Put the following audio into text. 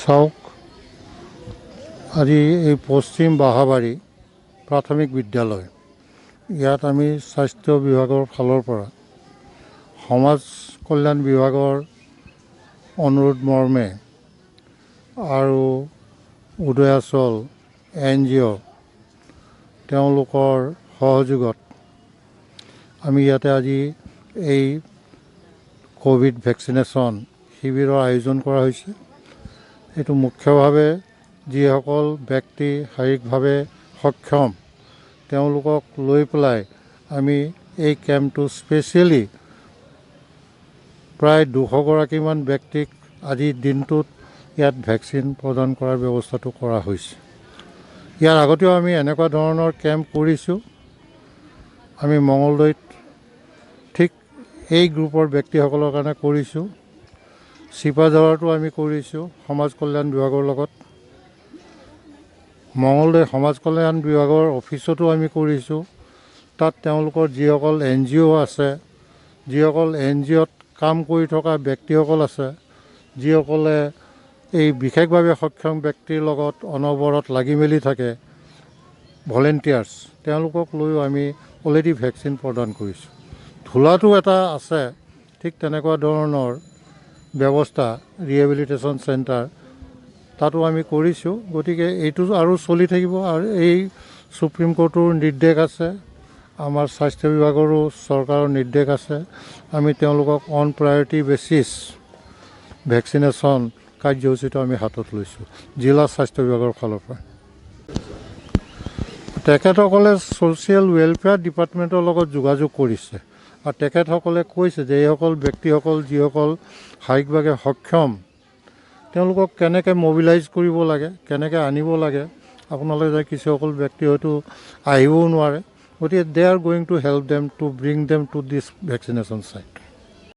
চাওক, আজি এই পশ্চিম বাহাবাৰী প্ৰাথমিক বিদ্যালয়, ইয়াত আমি স্বাস্থ্য বিভাগৰ ফালৰ পৰা সমাজ কল্যাণ বিভাগৰ অনুৰোধ মৰ্মে আৰু উদয়াচল NGO তেওঁলোকৰ সহযোগত আমি ইয়াতে আজি এই কোভিড ভেকচিনেশ্যন শিবিৰৰ আয়োজন কৰা হৈছে। এইটো মুখ্যভাৱে যিসকল ব্যক্তি শাৰীৰিকভাৱে সক্ষম তেওঁলোকক লৈ পেলাই আমি এই কেম্পটো স্পেচিয়েলি প্ৰায় 200গৰাকীমান ব্যক্তিক আজিৰ দিনটোত ইয়াত ভেকচিন প্ৰদান কৰাৰ ব্যৱস্থাটো কৰা হৈছে। ইয়াৰ আগতেও আমি এনেকুৱা ধৰণৰ কেম্প কৰিছোঁ। আমি মঙলদৈত ঠিক এই গ্ৰুপৰ ব্যক্তিসকলৰ কাৰণে কৰিছোঁ। চিপাঝাৰতো আমি কৰিছোঁ সমাজ কল্যাণ বিভাগৰ লগত। মঙলদৈ সমাজ কল্যাণ বিভাগৰ অফিচতো আমি কৰিছোঁ। তাত তেওঁলোকৰ যিসকল NGO আছে, যিসকল NGOত কাম কৰি থকা ব্যক্তিসকল আছে, যিসকলে এই বিশেষভাৱে সক্ষম ব্যক্তিৰ লগত অনবৰত লাগি মেলি থাকে, ভলেণ্টিয়াৰ্ছ, তেওঁলোকক লৈও আমি অলৰেডি ভেকচিন প্ৰদান কৰিছোঁ। ধুলাটো এটা আছে, ঠিক তেনেকুৱা ধৰণৰ ব্যৱস্থা ৰিহেবিলিটেশ্যন চেণ্টাৰ তাতো আমি কৰিছোঁ। গতিকে এইটো আৰু চলি থাকিব। আৰু এই সুপ্ৰিম কোৰ্টৰ নিৰ্দেশ আছে, আমাৰ স্বাস্থ্য বিভাগৰো চৰকাৰৰ নিৰ্দেশ আছে। আমি তেওঁলোকক অন প্ৰায়ৰিটি বেচিছ ভেকচিনেশ্যন কাৰ্যসূচীটো আমি হাতত লৈছোঁ জিলা স্বাস্থ্য বিভাগৰ ফালৰ পৰা। তেখেতসকলে ছ'চিয়েল ৱেলফেয়াৰ ডিপাৰ্টমেণ্টৰ লগত যোগাযোগ কৰিছে আৰু তেখেতসকলে কৈছে যে এইসকল ব্যক্তিসকল যিসকল শাৰীৰিকভাৱে সক্ষম তেওঁলোকক কেনেকৈ মবিলাইজ কৰিব লাগে, কেনেকৈ আনিব লাগে। আপোনালোকে যে কিছুসকল ব্যক্তি হয়তো আহিবও নোৱাৰে, গতিকে they are going to help them to bring them to this vaccination site.